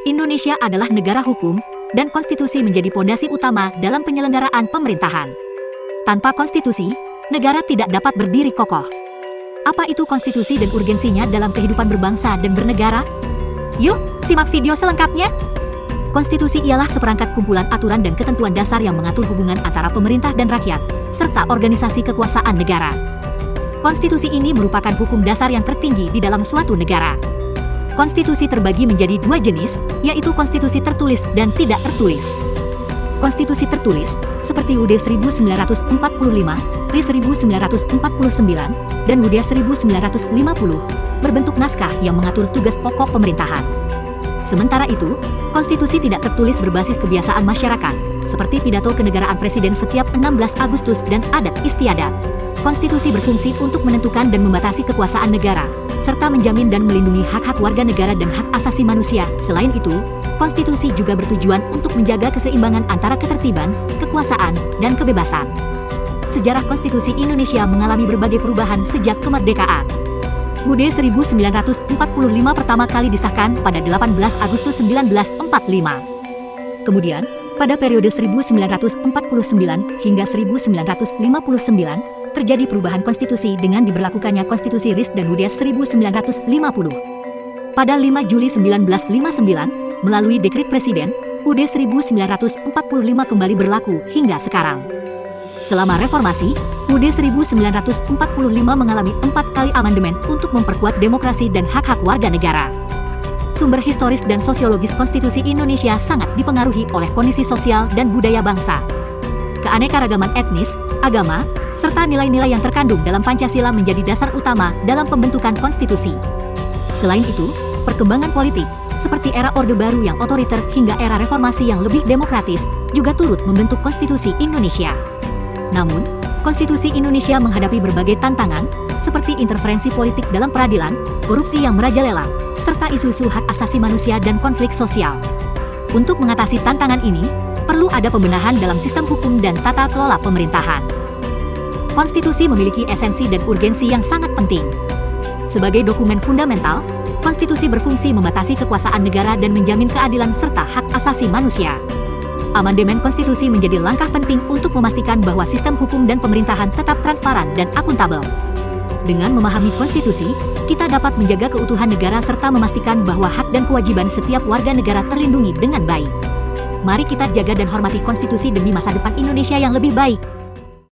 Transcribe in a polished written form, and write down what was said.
Indonesia adalah negara hukum, dan konstitusi menjadi pondasi utama dalam penyelenggaraan pemerintahan. Tanpa konstitusi, negara tidak dapat berdiri kokoh. Apa itu konstitusi dan urgensinya dalam kehidupan berbangsa dan bernegara? Yuk, simak video selengkapnya. Konstitusi ialah seperangkat kumpulan aturan dan ketentuan dasar yang mengatur hubungan antara pemerintah dan rakyat, serta organisasi kekuasaan negara. Konstitusi ini merupakan hukum dasar yang tertinggi di dalam suatu negara. Konstitusi terbagi menjadi dua jenis, yaitu konstitusi tertulis dan tidak tertulis. Konstitusi tertulis, seperti UUD 1945, RI 1949, dan UUD 1950, berbentuk naskah yang mengatur tugas pokok pemerintahan. Sementara itu, konstitusi tidak tertulis berbasis kebiasaan masyarakat, seperti pidato kenegaraan presiden setiap 16 Agustus dan adat istiadat. Konstitusi berfungsi untuk menentukan dan membatasi kekuasaan negara, serta menjamin dan melindungi hak-hak warga negara dan hak asasi manusia. Selain itu, konstitusi juga bertujuan untuk menjaga keseimbangan antara ketertiban, kekuasaan, dan kebebasan. Sejarah konstitusi Indonesia mengalami berbagai perubahan sejak kemerdekaan. UUD 1945 pertama kali disahkan pada 18 Agustus 1945. Kemudian, pada periode 1949 hingga 1959, terjadi perubahan konstitusi dengan diberlakukannya konstitusi RIS dan UUD 1950. Pada 5 Juli 1959, melalui dekret presiden, UUD 1945 kembali berlaku hingga sekarang. Selama reformasi, UUD 1945 mengalami 4 kali amandemen untuk memperkuat demokrasi dan hak-hak warga negara. Sumber historis dan sosiologis konstitusi Indonesia sangat dipengaruhi oleh kondisi sosial dan budaya bangsa. Keanekaragaman etnis, agama, serta nilai-nilai yang terkandung dalam Pancasila menjadi dasar utama dalam pembentukan konstitusi. Selain itu, perkembangan politik, seperti era Orde Baru yang otoriter hingga era reformasi yang lebih demokratis, juga turut membentuk konstitusi Indonesia. Namun, konstitusi Indonesia menghadapi berbagai tantangan, seperti interferensi politik dalam peradilan, korupsi yang merajalela, serta isu-isu hak asasi manusia dan konflik sosial. Untuk mengatasi tantangan ini, perlu ada pembenahan dalam sistem hukum dan tata kelola pemerintahan. Konstitusi memiliki esensi dan urgensi yang sangat penting. Sebagai dokumen fundamental, konstitusi berfungsi membatasi kekuasaan negara dan menjamin keadilan serta hak asasi manusia. Amandemen konstitusi menjadi langkah penting untuk memastikan bahwa sistem hukum dan pemerintahan tetap transparan dan akuntabel. Dengan memahami konstitusi, kita dapat menjaga keutuhan negara serta memastikan bahwa hak dan kewajiban setiap warga negara terlindungi dengan baik. Mari kita jaga dan hormati konstitusi demi masa depan Indonesia yang lebih baik.